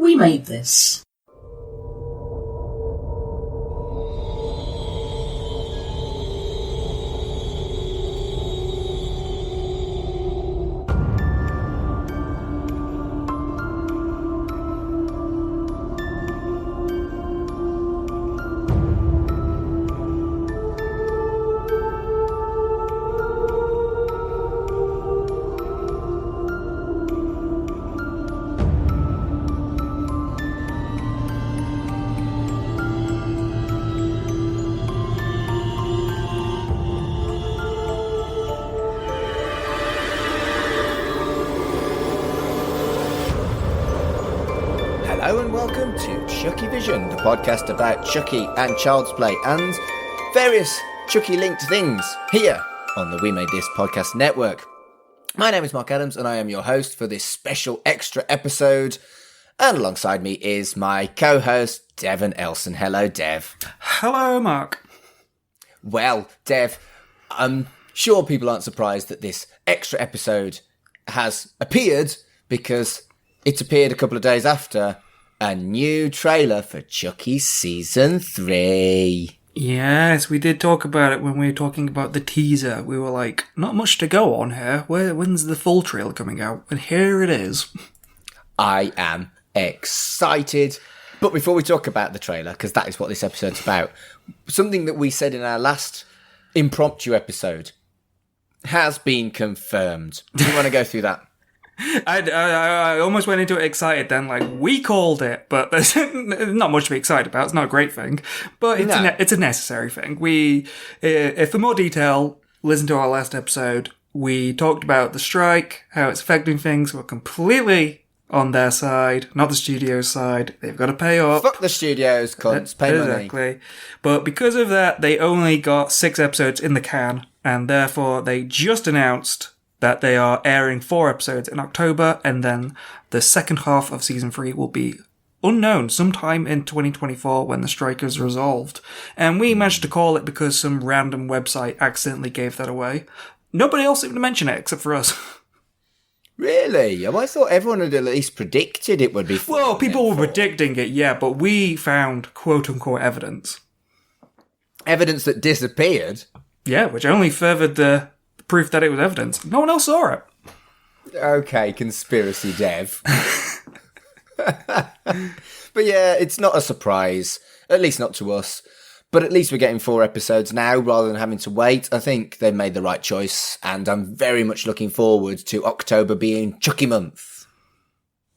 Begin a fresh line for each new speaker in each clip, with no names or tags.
We made this.
Hello and welcome to CHUCKYVISION, the podcast about Chucky and Child's Play and various Chucky-linked things here on the We Made This podcast network. My name is Mark Adams and I am your host for this special extra episode. And alongside me is my co-host, Devon Elson. Hello, Dev.
Hello, Mark.
Well, Dev, I'm sure people aren't surprised that this extra episode has appeared because it's appeared a couple of days after a new trailer for Chucky Season 3.
Yes, we did talk about it when we were talking about the teaser. We were like, not much to go on here. When's the full trailer coming out? And here it is.
I am excited. But before we talk about the trailer, because that is what this episode's about, something that we said in our last impromptu episode has been confirmed. Do you want to go through that?
I almost went into it excited then, like, we called it, but there's not much to be excited about. It's not a great thing, but it's a necessary thing. If for more detail, listen to our last episode. We talked about the strike, how it's affecting things. We're completely on their side, not the studio's side. They've got to pay up.
Fuck the studios, cunts. Pay money.
Exactly. But because of that, they only got 6 episodes in the can, and therefore they just announced that they are airing 4 episodes in October, and then the second half of season 3 will be unknown sometime in 2024 when the strike is resolved. And we managed to call it because some random website accidentally gave that away. Nobody else seemed to mention it except for us.
Really? I thought everyone had at least predicted it would be.
Well, people were predicting it, yeah, but we found quote-unquote evidence.
Evidence that disappeared?
Yeah, which only furthered the proof that it was evidence. No one else saw it.
Okay, conspiracy Dev. But yeah, it's not a surprise. At least not to us. But at least we're getting 4 episodes now rather than having to wait. I think they made the right choice. And I'm very much looking forward to October being Chucky month.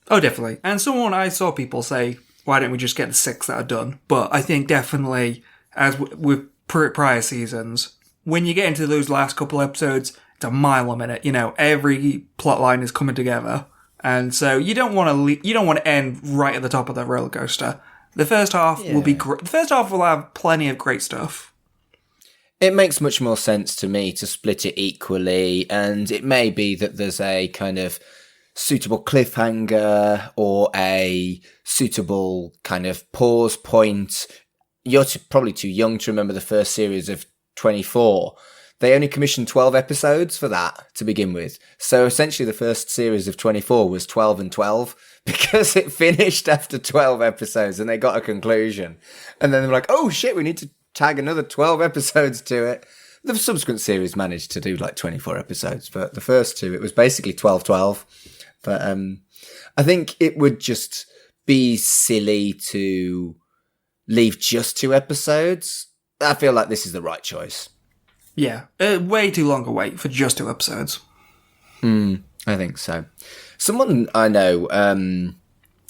Oh, definitely. And I saw people say, why don't we just get the 6 that are done? But I think definitely, as with prior seasons, when you get into those last couple episodes, it's a mile a minute. You know, every plot line is coming together, and so you don't want to end right at the top of the roller coaster. The first half will be great. The first half will have plenty of great stuff.
It makes much more sense to me to split it equally, and it may be that there's a kind of suitable cliffhanger or a suitable kind of pause point. You're probably too young to remember the first series of 24. They only commissioned 12 episodes for that to begin with. So essentially the first series of 24 was 12 and 12 because it finished after 12 episodes and they got a conclusion. And then they were like, oh shit, we need to tag another 12 episodes to it. The subsequent series managed to do like 24 episodes, but the first 2, it was basically 12-12. But I think it would just be silly to leave just 2 episodes. I feel like this is the right choice.
Yeah, way too long a wait for just 2 episodes.
I think so. Someone I know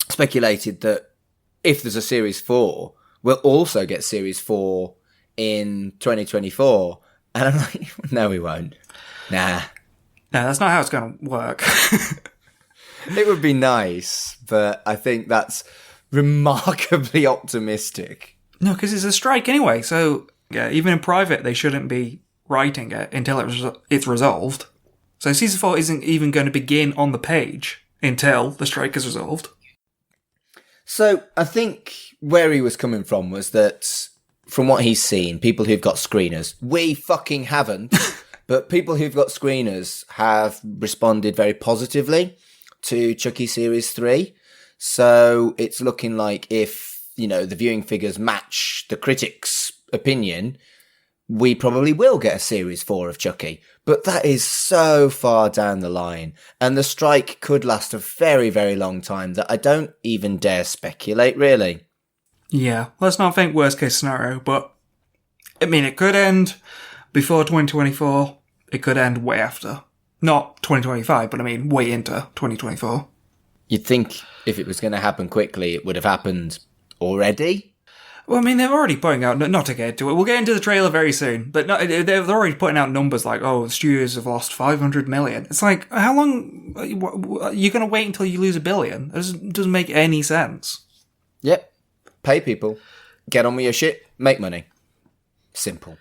speculated that if there's a Series 4, we'll also get Series 4 in 2024. And I'm like, no, we won't. Nah.
No, that's not how it's going to work.
It would be nice, but I think that's remarkably optimistic.
No, because it's a strike anyway, so yeah, even in private, they shouldn't be writing it until it's resolved. So season 4 isn't even going to begin on the page until the strike is resolved.
So I think where he was coming from was that, from what he's seen, people who've got screeners, we fucking haven't, but people who've got screeners have responded very positively to Chucky Series 3. So it's looking like if, the viewing figures match the critics' opinion, we probably will get a series 4 of Chucky. But that is so far down the line. And the strike could last a very, very long time that I don't even dare speculate, really.
Yeah, let's not think worst case scenario, but it could end before 2024. It could end way after. Not 2025, but way into 2024.
You'd think if it was going to happen quickly, it would have happened already.
Well, they're already putting out, not to get into it, we'll get into the trailer very soon, but no, they're already putting out numbers like, the studios have lost 500 million. It's like, how long, you're going to wait until you lose $1 billion? It doesn't make any sense.
Yep. Pay people. Get on with your shit. Make money. Simple.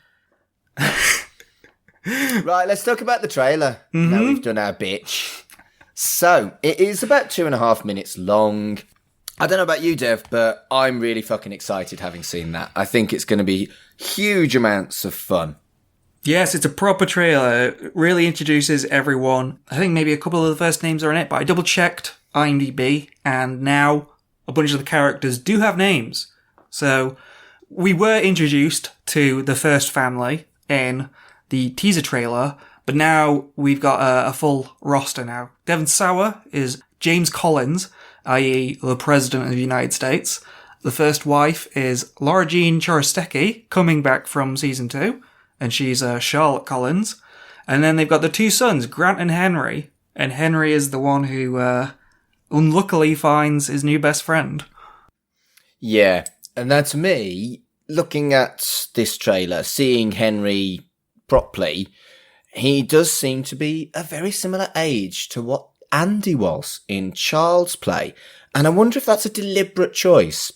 Right, let's talk about the trailer. Mm-hmm. Now we've done our bitch. So, it is about 2.5 minutes long. I don't know about you, Dev, but I'm really fucking excited having seen that. I think it's going to be huge amounts of fun.
Yes, it's a proper trailer. It really introduces everyone. I think maybe a couple of the first names are in it, but I double-checked IMDb, and now a bunch of the characters do have names. So, we were introduced to the first family in the teaser trailer, but now we've got a full roster now. Devon Sawa is James Collins, i.e. the President of the United States. The first wife is Laura Jean Chorostecki, coming back from season 2, and she's Charlotte Collins. And then they've got the 2 sons, Grant and Henry is the one who unluckily finds his new best friend.
Yeah, and that's me, looking at this trailer, seeing Henry properly, he does seem to be a very similar age to what Andy was in Child's Play, and I wonder if that's a deliberate choice.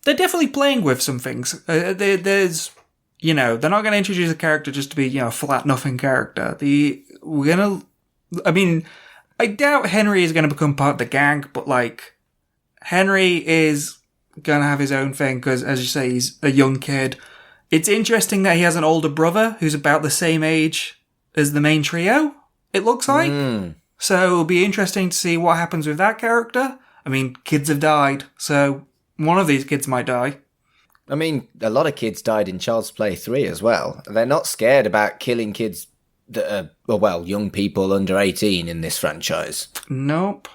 They're definitely playing with some things. There's, they're not going to introduce a character just to be, a flat nothing character. I doubt Henry is going to become part of the gang, but Henry is going to have his own thing because, as you say, he's a young kid. It's interesting that he has an older brother who's about the same age as the main trio, it looks like. So it'll be interesting to see what happens with that character. Kids have died, so one of these kids might die.
A lot of kids died in Child's Play 3 as well. They're not scared about killing kids that are, young people under 18 in this franchise.
Nope.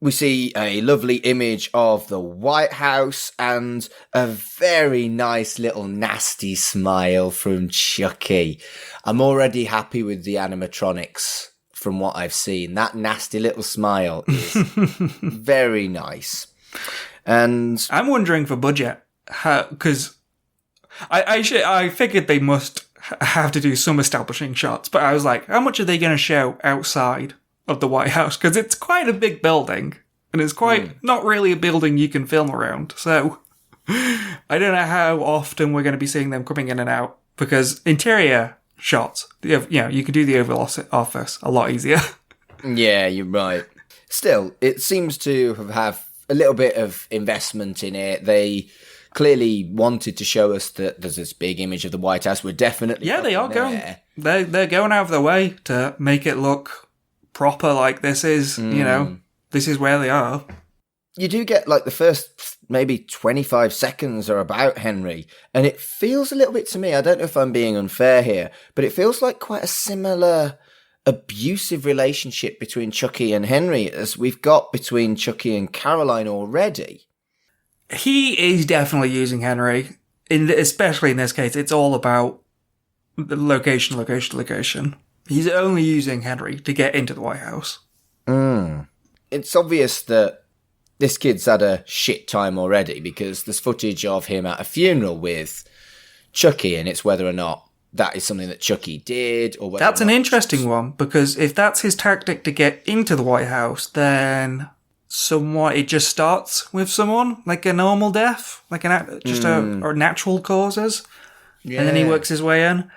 We see a lovely image of the White House and a very nice little nasty smile from Chucky. I'm already happy with the animatronics from what I've seen. That nasty little smile is very nice. And
I'm wondering for budget, because I figured they must have to do some establishing shots, but I was like, how much are they going to show outside of the White House? Because it's quite a big building, and it's quite not really a building you can film around. So I don't know how often we're going to be seeing them coming in and out, because interior shots, you can do the Oval Office a lot easier.
Yeah, you're right. Still, it seems to have a little bit of investment in it. They clearly wanted to show us that there's this big image of the White House. We're definitely
they are going. They're going out of their way to make it look proper. Like this is, this is where they are.
You do get the first maybe 25 seconds are about Henry, and it feels a little bit to me, I don't know if I'm being unfair here, but it feels like quite a similar abusive relationship between Chucky and Henry as we've got between Chucky and Caroline already.
He is definitely using Henry, especially in this case. It's all about the location. He's only using Henry to get into the White House.
It's obvious that this kid's had a shit time already because there's footage of him at a funeral with Chucky, and it's whether or not that is something that Chucky did or whether
that's an interesting one, because if that's his tactic to get into the White House, then somewhat it just starts with someone like a normal death, like or natural causes, and then he works his way in.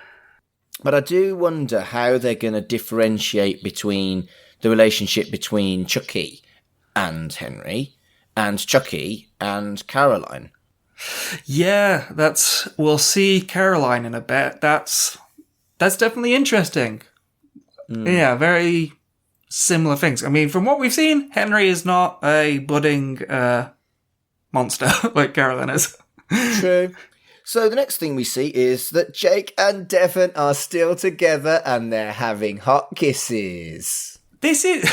But I do wonder how they're going to differentiate between the relationship between Chucky and Henry and Chucky and Caroline.
Yeah, we'll see Caroline in a bit. That's definitely interesting. Yeah, very similar things. I mean, from what we've seen, Henry is not a budding monster like Carolyn is.
True. So the next thing we see is that Jake and Devon are still together and they're having hot kisses.
This is,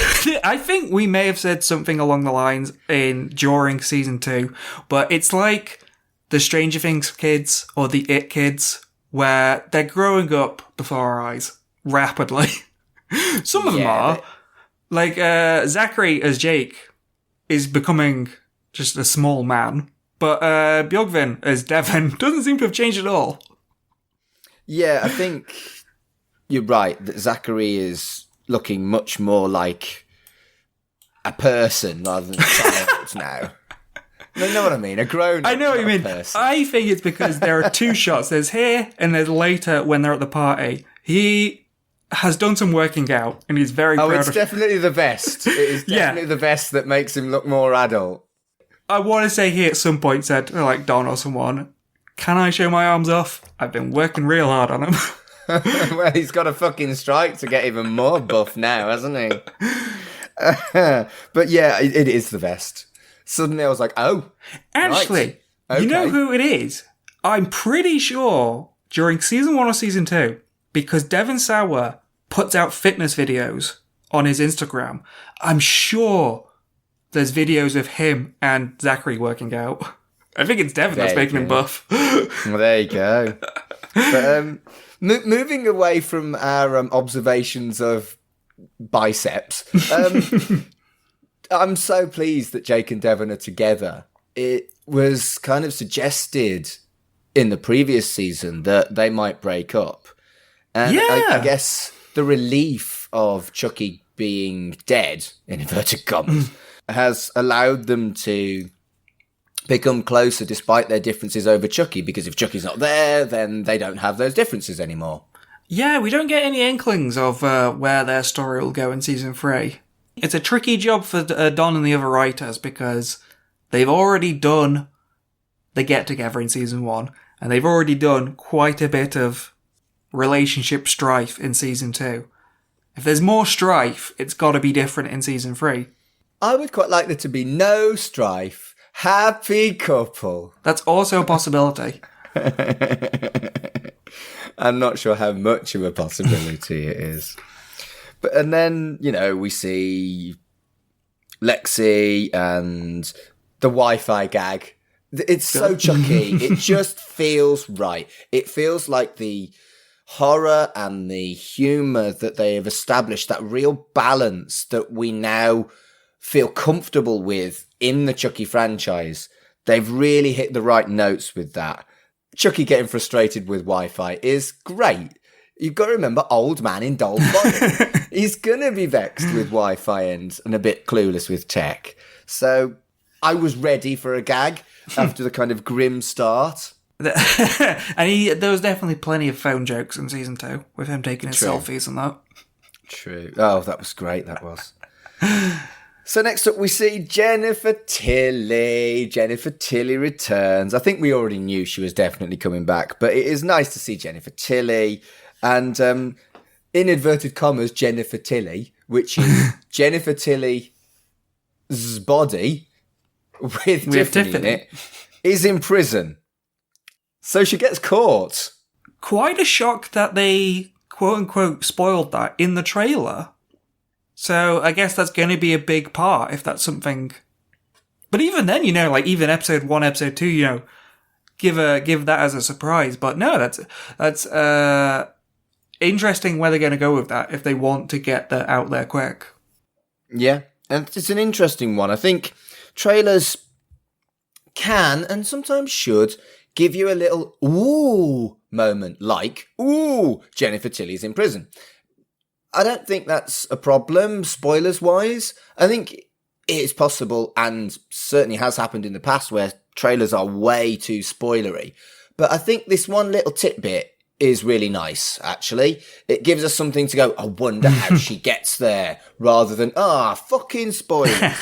I think we may have said something along the lines during season 2, but it's like the Stranger Things kids or the It kids, where they're growing up before our eyes rapidly. Some of them are. Like, Zachary as Jake is becoming just a small man. But Björgvin as Devon doesn't seem to have changed at all.
Yeah, I think you're right that Zachary is looking much more like a person rather than a child now. You know what I mean? A grown-up.
I know what you mean.
Person.
I think it's because there are two shots. There's here and there's later when they're at the party. He has done some working out and he's very proud of it. Oh,
it's definitely the vest. It is definitely the vest that makes him look more adult.
I want to say he at some point said, like Don or someone, "Can I show my arms off? I've been working real hard on them."
Well, he's got a fucking strike to get even more buff now, hasn't he? But yeah, it is the vest. Suddenly I was like, oh.
Actually,
right. Okay.
You know who it is? I'm pretty sure during season 1 or season 2, because Devon Sauer puts out fitness videos on his Instagram, I'm sure there's videos of him and Zachary working out. I think it's Devon that's making him buff.
Well, there you go. But moving away from our observations of biceps, I'm so pleased that Jake and Devon are together. It was kind of suggested in the previous season that they might break up. And I guess the relief of Chucky being dead, in inverted commas, has allowed them to become closer despite their differences over Chucky, because if Chucky's not there, then they don't have those differences anymore.
Yeah, we don't get any inklings of where their story will go in season 3. It's a tricky job for Don and the other writers because they've already done the get-together in season 1, and they've already done quite a bit of relationship strife in season 2. If there's more strife, it's got to be different in season 3.
I would quite like there to be no strife. Happy couple.
That's also a possibility.
I'm not sure how much of a possibility it is. And then, we see Lexi and the Wi-Fi gag. It's so Chucky. It just feels right. It feels like the horror and the humour that they have established, that real balance that we now feel comfortable with in the Chucky franchise. They've really hit the right notes with that. Chucky getting frustrated with Wi-Fi is great. You've got to remember, old man in doll's body. He's going to be vexed with Wi-Fi and a bit clueless with tech. So I was ready for a gag after the kind of grim start.
And there was definitely plenty of phone jokes in season 2 with him taking his selfies and that.
True. Oh, that was great, that was. So next up we see Jennifer Tilly. Jennifer Tilly returns. I think we already knew she was definitely coming back, but it is nice to see Jennifer Tilly. And in inverted commas, Jennifer Tilly, which is Jennifer Tilly's body with Tiffany in it, is in prison. So she gets caught.
Quite a shock that they, quote-unquote, spoiled that in the trailer. So I guess that's going to be a big part if that's something. But even then, even episode 1, episode 2, give that as a surprise. But no, that's interesting where they're going to go with that if they want to get that out there quick.
Yeah, and it's an interesting one. I think trailers can and sometimes should give you a little ooh moment, like, ooh, Jennifer Tilly's in prison. I don't think that's a problem, spoilers-wise. I think it's possible, and certainly has happened in the past, where trailers are way too spoilery. But I think this one little tidbit is really nice, actually. It gives us something to go, I wonder how she gets there, rather than, fucking spoilers,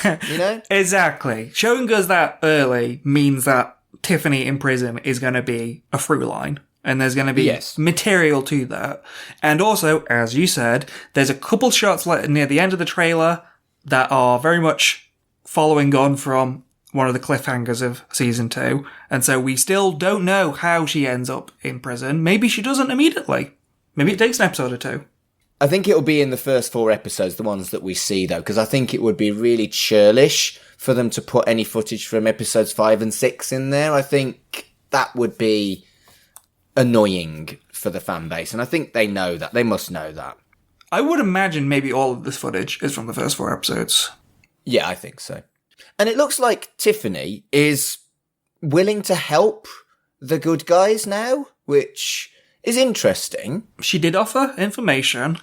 Exactly. Showing us that early means that Tiffany in prison is going to be a through line. And there's going to be material to that. And also, as you said, there's a couple shots near the end of the trailer that are very much following on from one of the cliffhangers of season 2. And so we still don't know how she ends up in prison. Maybe she doesn't immediately. Maybe it takes an episode or 2.
I think it'll be in the first 4 episodes, the ones that we see, though, because I think it would be really churlish for them to put any footage from episodes 5 and 6 in there. I think that would be annoying for the fan base, and I think they know that. They must know that.
I would imagine maybe all of this footage is from the first 4 episodes.
Yeah, I think so. And it looks like Tiffany is willing to help the good guys now, which is interesting.
She did offer information,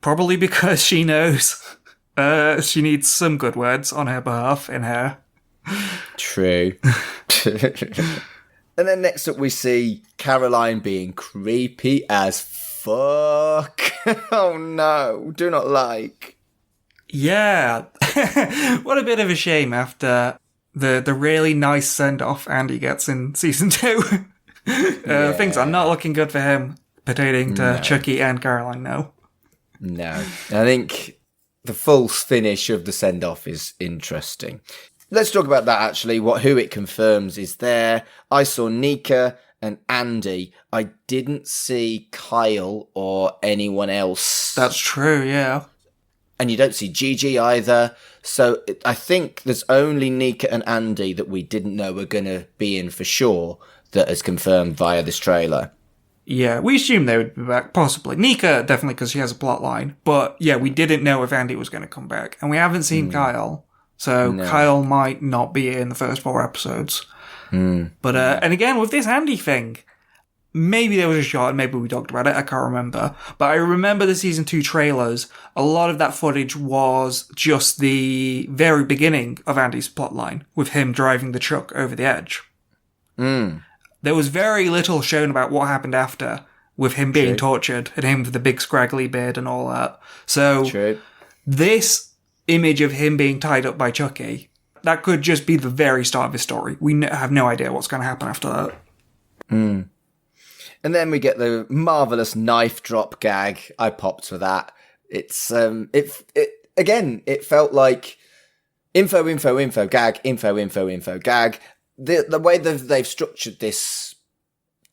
probably because she knows she needs some good words on her behalf in her.
True. And then next up we see Caroline being creepy as fuck. Oh no, do not like.
Yeah. What a bit of a shame after the really nice send-off Andy gets in season 2. Things are not looking good for him pertaining to Chucky and Caroline now.
No. I think the full finish of the send-off is interesting. Let's talk about that, actually. Who it confirms is there. I saw Nika and Andy. I didn't see Kyle or anyone else.
That's true, yeah.
And you don't see Gigi either. So I think there's only Nika and Andy that we didn't know were going to be in for sure that is confirmed via this trailer.
Yeah, we assumed they would be back, possibly. Nika, definitely, because she has a plot line. But yeah, we didn't know if Andy was going to come back. And we haven't seen Kyle. So Kyle might not be in the first 4 episodes. But, and again, with this Andy thing, maybe there was a shot and maybe we talked about it, I can't remember. But I remember the season 2 trailers, a lot of that footage was just the very beginning of Andy's plotline, with him driving the truck over the edge. There was very little shown about what happened after, with him being tortured, and him with the big scraggly beard and all that. So, this image of him being tied up by Chucky, that could just be the very start of his story. We have no idea what's going to happen after that.
And then we get the marvellous knife drop gag. I popped for that. It's, it felt like info, gag, info, gag. The way that they've structured this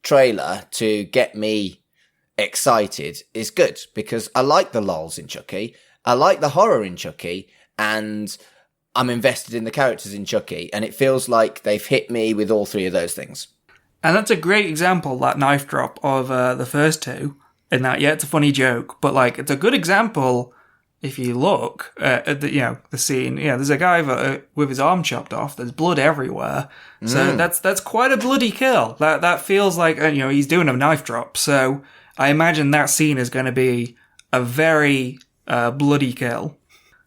trailer to get me excited is good, because I like the lols in Chucky. I like the horror in Chucky, and I'm invested in the characters in Chucky, and it feels like they've hit me with all 3 of those things.
And that's a great example, that knife drop of the first 2, in that, yeah, it's a funny joke, but, like, it's a good example if you look at the scene. Yeah, there's a guy with his arm chopped off, there's blood everywhere, so that's quite a bloody kill. That feels like, he's doing a knife drop, so I imagine that scene is going to be a very bloody kill.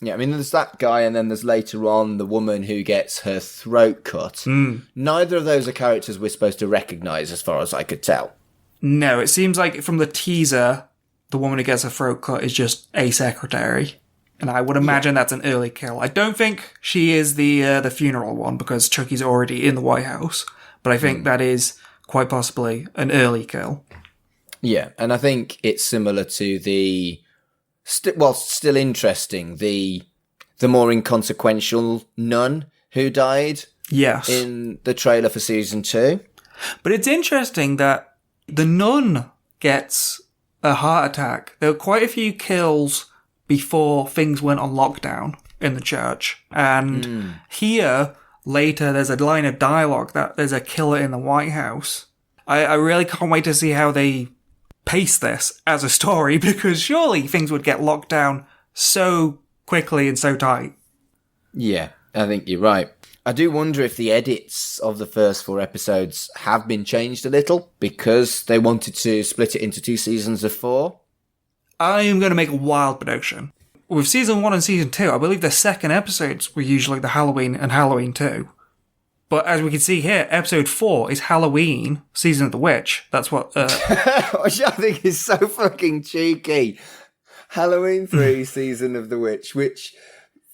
Yeah, I mean, there's that guy, and then there's later on the woman who gets her throat cut. Neither of those are characters we're supposed to recognise, as far as I could tell.
No, it seems like from the teaser, the woman who gets her throat cut is just a secretary. And I would imagine that's an early kill. I don't think she is the funeral one, because Chucky's already in the White House. But I think that is quite possibly an early kill.
Yeah, and I think it's similar to the... still interesting, the more inconsequential nun who died in the trailer for season 2.
But it's interesting that the nun gets a heart attack. There were quite a few kills before things went on lockdown in the church. And here, later, there's a line of dialogue that there's a killer in the White House. I really can't wait to see how they pace this as a story, because surely things would get locked down so quickly and so tight. Yeah,
I think you're right. I do wonder if the edits of the first 4 episodes have been changed a little because they wanted to split it into 2 seasons of 4.
I am going to make a wild prediction. With season 1 and season 2, I believe the second episodes were usually the Halloween and Halloween 2. But as we can see here, episode 4 is Halloween, Season of the Witch. That's what...
Which I think is so fucking cheeky. Halloween 3, Season of the Witch, which,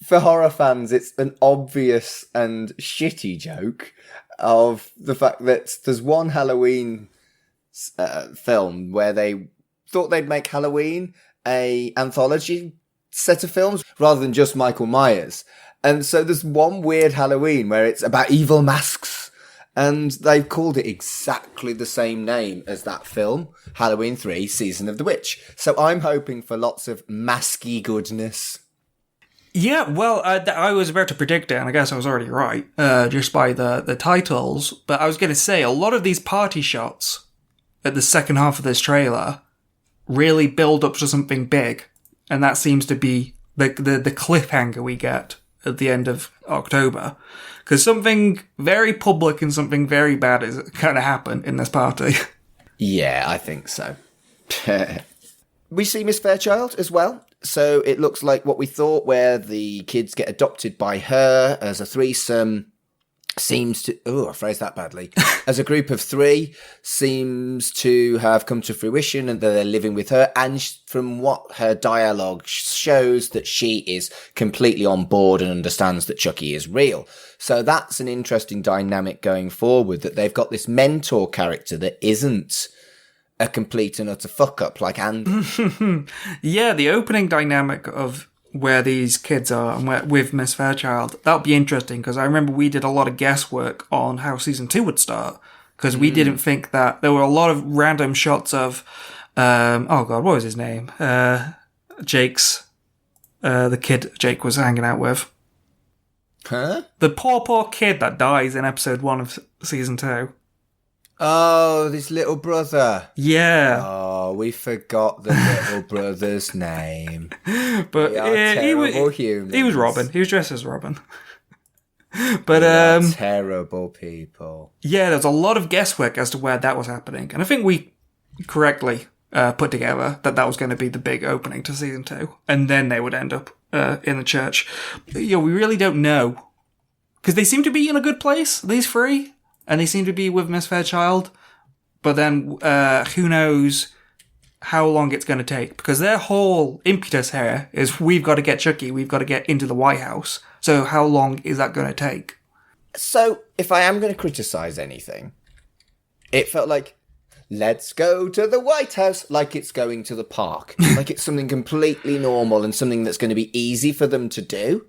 for horror fans, it's an obvious and shitty joke of the fact that there's one Halloween film where they thought they'd make Halloween a anthology set of films rather than just Michael Myers. And so there's one weird Halloween where it's about evil masks, and they've called it exactly the same name as that film, Halloween 3, Season of the Witch. So I'm hoping for lots of masky goodness.
Yeah, well, I was about to predict it, and I guess I was already right, just by the titles. But I was going to say, a lot of these party shots at the second half of this trailer really build up to something big. And that seems to be the cliffhanger we get at the end of October. Because something very public and something very bad is going to happen in this party.
Yeah, I think so. We see Miss Fairchild as well. So it looks like what we thought, where the kids get adopted by her as a threesome, seems to... Oh, I phrased that badly. As a group of 3, seems to have come to fruition, and that they're living with her. And from what her dialogue shows, that she is completely on board and understands that Chucky is real. So that's an interesting dynamic going forward, that they've got this mentor character that isn't a complete and utter fuck-up like Andy.
Yeah, the opening dynamic of where these kids are and with Miss Fairchild, that'll be interesting, because I remember we did a lot of guesswork on how season 2 would start, because we didn't think that there were a lot of random shots of oh god, what was his name, Jake's the kid Jake was hanging out with, the poor kid that dies in episode 1 of season 2.
Oh, this little brother.
Yeah.
Oh, we forgot the little brother's name.
But
he was
Robin. He was dressed as Robin.
But terrible people.
Yeah, there's a lot of guesswork as to where that was happening, and I think we correctly put together that was going to be the big opening to season 2, and then they would end up in the church. We really don't know, because they seem to be in a good place, these 3. And they seem to be with Miss Fairchild, but then who knows how long it's going to take, because their whole impetus here is, we've got to get Chucky, we've got to get into the White House. So how long is that going to take?
So if I am going to criticise anything, it felt like, let's go to the White House, like it's going to the park. Like it's something completely normal and something that's going to be easy for them to do.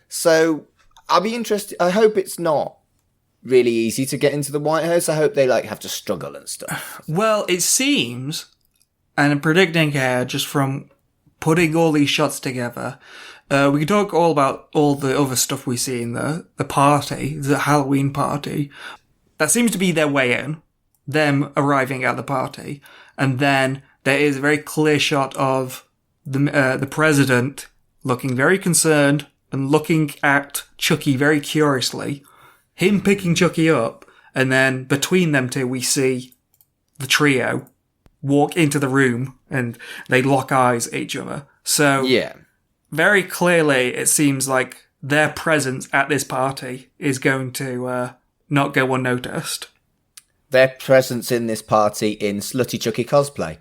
So I'll be interested. I hope it's not really easy to get into the White House. I hope they have to struggle and stuff.
Well, it seems, and I'm predicting here just from putting all these shots together, we can talk all about all the other stuff we see in the party, the Halloween party. That seems to be their way in, them arriving at the party, and then there is a very clear shot of the president looking very concerned and looking at Chucky very curiously. Him picking Chucky up, and then between them two, we see the trio walk into the room, and they lock eyes at each other. So, yeah, very clearly, it seems like their presence at this party is going to not go unnoticed.
Their presence in this party in Slutty Chucky cosplay.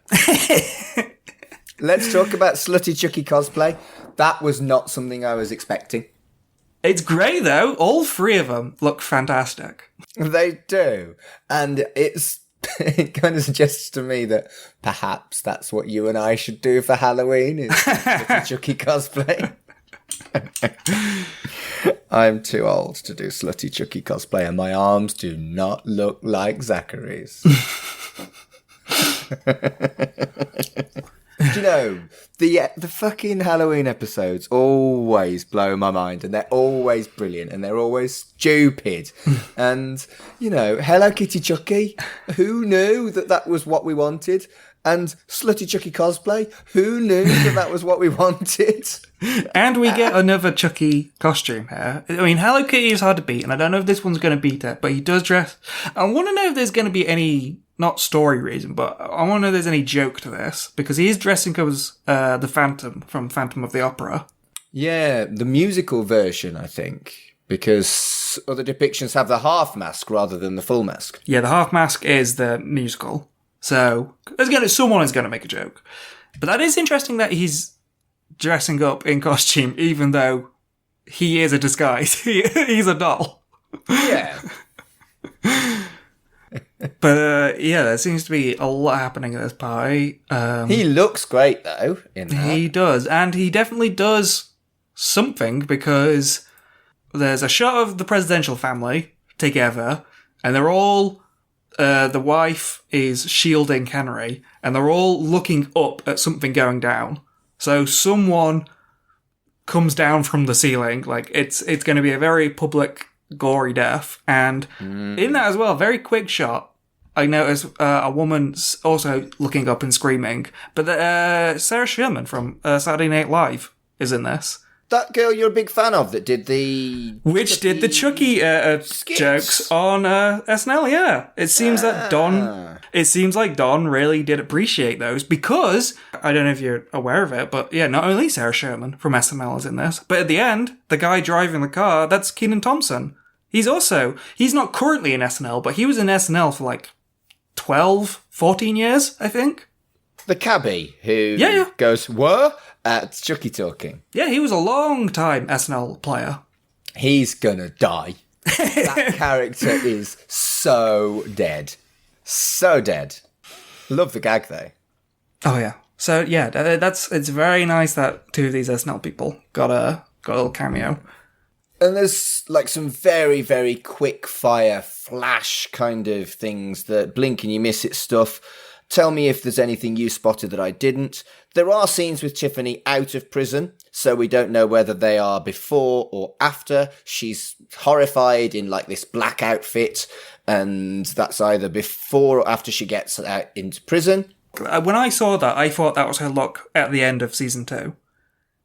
Let's talk about Slutty Chucky cosplay. That was not something I was expecting.
It's great, though. All 3 of them look fantastic.
They do. And it kind of suggests to me that perhaps that's what you and I should do for Halloween, is Chucky cosplay. I'm too old to do Slutty Chucky cosplay, and my arms do not look like Zachary's. Do you know, the fucking Halloween episodes always blow my mind, and they're always brilliant, and they're always stupid. And, Hello Kitty Chucky, who knew that was what we wanted? And Slutty Chucky cosplay, who knew that was what we wanted?
And we get another Chucky costume here. I mean, Hello Kitty is hard to beat, and I don't know if this one's going to beat it, but he does dress... I want to know if there's going to be any... Not story reason, but I want to know if there's any joke to this, because he is dressing up as the Phantom from Phantom of the Opera.
Yeah, the musical version, I think, because other depictions have the half mask rather than the full mask.
Yeah, the half mask is the musical, so someone is going to make a joke. But that is interesting that he's dressing up in costume, even though he is a disguise. He's a doll.
Yeah.
But yeah, there seems to be a lot happening at this party.
He looks great, though, in that.
He does, and he definitely does something, because there's a shot of the presidential family together, and they're all, the wife is shielding Henry, and they're all looking up at something going down. So someone comes down from the ceiling, like it's going to be a very public, gory death, and in that as well, very quick shot, I noticed a woman also looking up and screaming, but Sarah Sherman from Saturday Night Live is in this.
That girl you're a big fan of that did the...
Which did the Chucky jokes on SNL, yeah. It seems that Don really did appreciate those, because, I don't know if you're aware of it, but yeah, not only Sarah Sherman from SNL is in this, but at the end, the guy driving the car, that's Kenan Thompson. He's not currently in SNL, but he was in SNL for like 12, 14 years, I think.
The cabbie who goes, what? At Chucky talking.
Yeah, he was a long time SNL player.
He's gonna die. That character is so dead. So dead. Love the gag, though.
Oh, yeah. So, yeah, it's very nice that two of these SNL people got a little cameo.
And there's like some very, very quick fire flash kind of things that blink and you miss it stuff. Tell me if there's anything you spotted that I didn't. There are scenes with Tiffany out of prison, so we don't know whether they are before or after. She's horrified in like this black outfit, and that's either before or after she gets out into prison.
When I saw that, I thought that was her look at the end of season 2.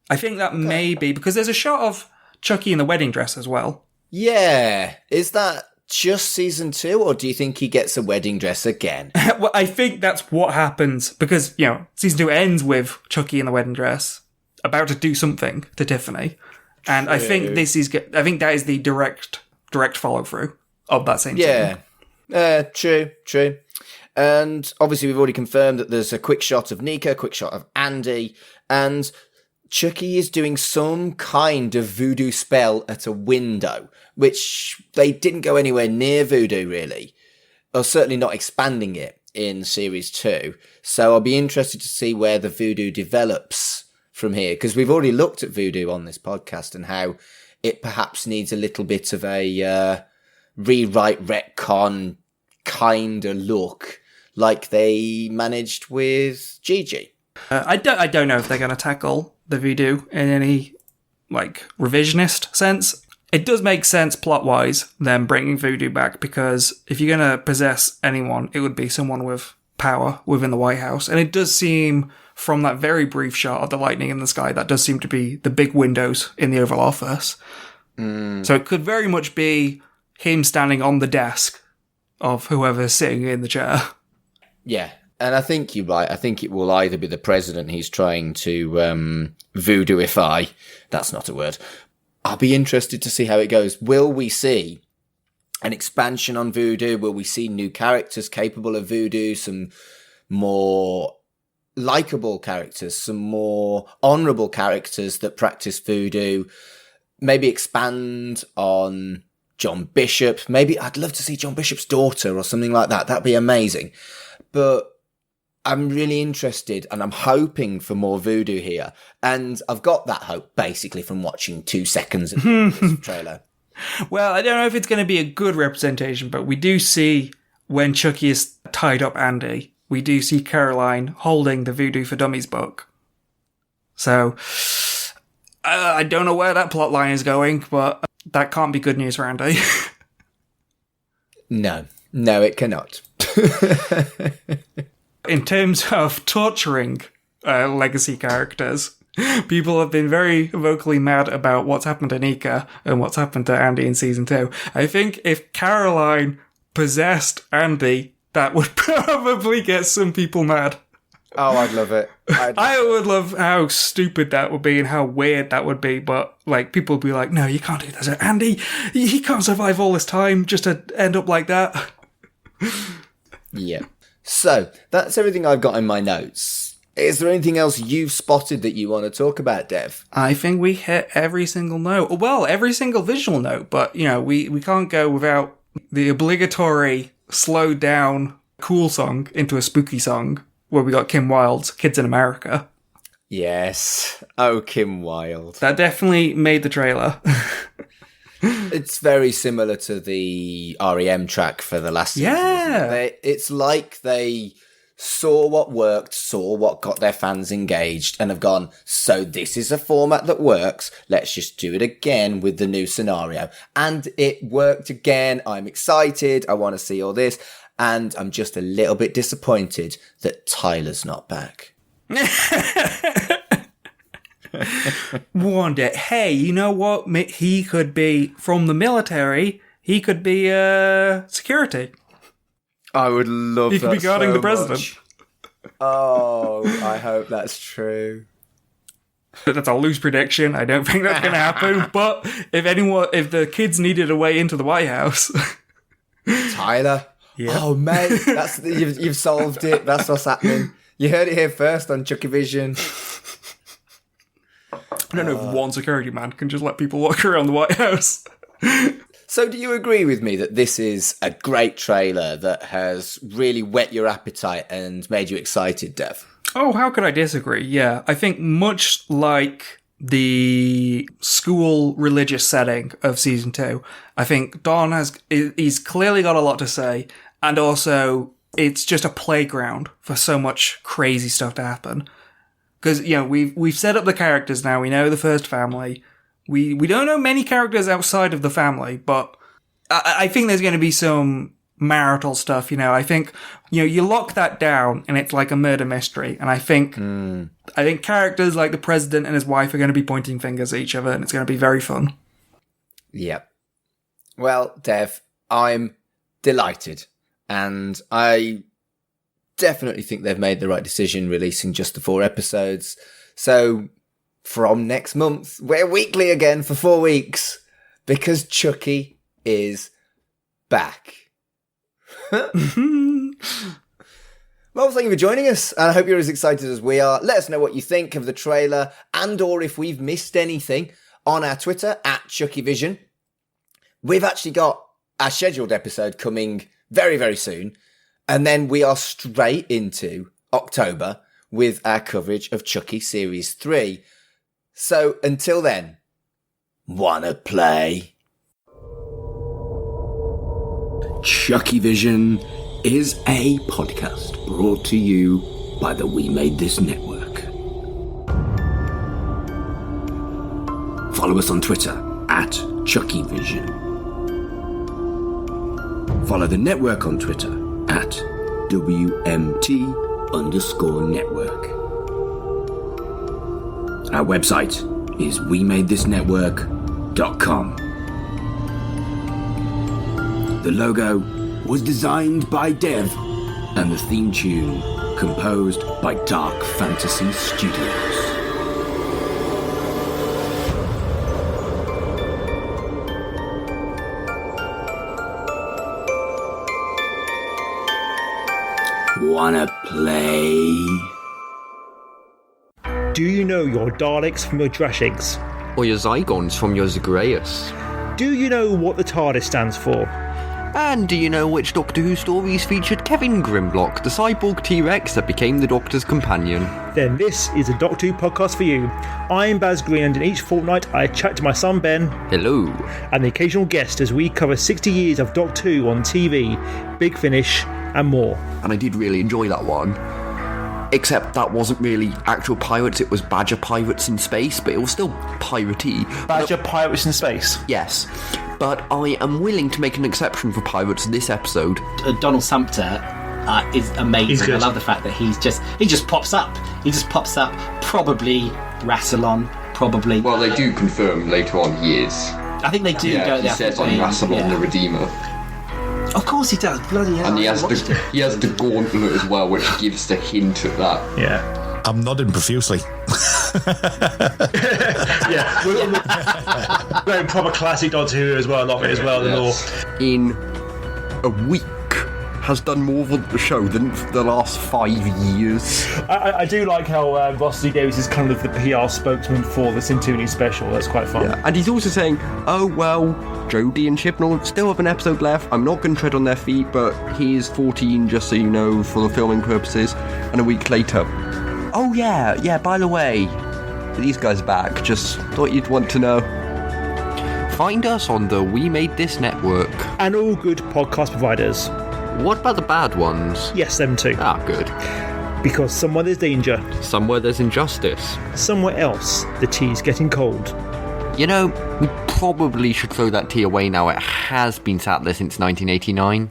I think that may be, because there's a shot of Chucky in the wedding dress as well.
Yeah. Is that just season 2, or do you think he gets a wedding dress again?
Well, I think that's what happens, because, season 2 ends with Chucky in the wedding dress, about to do something to Tiffany. And I think that is the direct follow-through of that same scene.
Yeah. True. And obviously we've already confirmed that there's a quick shot of Nika, a quick shot of Andy, and Chucky is doing some kind of voodoo spell at a window, which they didn't go anywhere near voodoo, really. Or certainly not expanding it in Series 2. So I'll be interested to see where the voodoo develops from here, because we've already looked at voodoo on this podcast and how it perhaps needs a little bit of a rewrite, retcon kind of look, like they managed with Gigi.
I don't know if they're going to tackle the voodoo in any revisionist sense. It does make sense plot-wise, them bringing voodoo back, because if you're going to possess anyone, it would be someone with power within the White House. And it does seem, from that very brief shot of the lightning in the sky, that does seem to be the big windows in the Oval Office. So it could very much be him standing on the desk of whoever's sitting in the chair. Yeah.
And I think you're right. I think it will either be the president he's trying to voodooify. That's not a word. I'll be interested to see how it goes. Will we see an expansion on voodoo? Will we see new characters capable of voodoo? Some more likable characters? Some more honourable characters that practice voodoo? Maybe expand on John Bishop. Maybe I'd love to see John Bishop's daughter or something like that. That'd be amazing. But I'm really interested and I'm hoping for more voodoo here. And I've got that hope basically from watching 2 seconds of this trailer.
Well, I don't know if it's going to be a good representation, but we do see when Chucky is tied up Andy, we do see Caroline holding the Voodoo for Dummies book. So I don't know where that plot line is going, but that can't be good news for Andy.
No, it cannot.
In terms of torturing legacy characters, people have been very vocally mad about what's happened to Nika and what's happened to Andy in season 2. I think if Caroline possessed Andy, that would probably get some people mad.
Oh, I'd love it.
I would love how stupid that would be and how weird that would be, but people would be like, no, you can't do this. Andy, he can't survive all this time just to end up like that.
Yeah. So, that's everything I've got in my notes. Is there anything else you've spotted that you want to talk about, Dev?
I think we hit every single note. Well, every single visual note, but, we can't go without the obligatory slowed down cool song into a spooky song where we got Kim Wilde's Kids in America.
Yes. Oh, Kim Wilde.
That definitely made the trailer.
It's very similar to the REM track for the last season.
Yeah.
It's like they saw what worked, saw what got their fans engaged, and have gone, so this is a format that works. Let's just do it again with the new scenario. And it worked again. I'm excited. I want to see all this. And I'm just a little bit disappointed that Tyler's not back.
Wonder, hey, you know what? He could be from the military. He could be security.
I would love that.
He could be guarding the president.
Much. Oh, I hope that's true.
That's a loose prediction. I don't think that's going to happen. But if the kids needed a way into the White House,
Tyler.
Yeah.
Oh, mate, you've solved it. That's what's happening. You heard it here first on CHUCKYVISION.
I don't know if one security man can just let people walk around the White House.
So do you agree with me that this is a great trailer that has really whet your appetite and made you excited, Dev?
Oh, how could I disagree? Yeah, I think much like the school religious setting of season 2, I think Don he's clearly got a lot to say, and also it's just a playground for so much crazy stuff to happen. Because, you know, we've set up the characters now. We know the first family. We don't know many characters outside of the family, but I think there's going to be some marital stuff, you know. I think, you know, you lock that down and it's like a murder mystery. And I think characters like the president and his wife are going to be pointing fingers at each other, and it's going to be very fun.
Yep. Well, Dev, I'm delighted. And I definitely think they've made the right decision releasing just the 4 episodes. So from next month, we're weekly again for 4 weeks because Chucky is back. Well, thank you for joining us, and I hope you're as excited as we are. Let us know what you think of the trailer, and or if we've missed anything on our Twitter at CHUCKYVISION. We've actually got our scheduled episode coming very, very soon, and then we are straight into October with our coverage of Chucky Series 3. So until then, wanna play?
CHUCKYVISION is a podcast brought to you by the We Made This Network. Follow us on Twitter at CHUCKYVISION. Follow the network on Twitter at WMT_network. Our website is wemadethisnetwork.com. The logo was designed by Dev, and the theme tune composed by Dark Fantasy Studios. Wanna play?
Do you know your Daleks from your Drashings?
Or your Zygons from your Zagreus?
Do you know what the TARDIS stands for?
And do you know which Doctor Who stories featured Kevin Grimlock, the cyborg T-Rex that became the Doctor's companion?
Then this is a Doctor Who podcast for you. I'm Baz Green, and in each fortnight I chat to my son Ben.
Hello.
And the occasional guest as we cover 60 years of Doctor Who on TV, Big Finish and more.
And I did really enjoy that one. Except that wasn't really actual pirates, it was Badger pirates in space, but it was still piratey.
Badger Pirates in Space?
Yes. But I am willing to make an exception for pirates this episode.
Donald Sumpter is amazing. I love the fact that he just pops up. He just pops up. Probably Rassilon. Probably.
Well, they do confirm later on he is.
I think they do.
Yeah, he says I'm Rassilon the Redeemer.
Of course he does. Bloody hell!
And he has the gauntlet as well, which gives the hint of that.
Yeah.
I'm nodding profusely.
Yeah. Very proper classic Doctor Who as well. A lot of it as well.
Yes.
In a week, has done more for the show than for the last 5 years.
I do like how Ross D. Davies is kind of the PR spokesman for the Centurion special. That's quite fun.
Yeah. And he's also saying, oh, well, Jodie and Chibnall still have an episode left. I'm not going to tread on their feet, but he is 14, just so you know, for the filming purposes. And a week later, oh, yeah, by the way, these guys are back. Just thought you'd want to know. Find us on the We Made This network.
And all good podcast providers.
What about the bad ones?
Yes, them too.
Ah, good.
Because somewhere there's danger.
Somewhere there's injustice.
Somewhere else, the tea's getting cold.
You know, we probably should throw that tea away now. It has been sat there since 1989.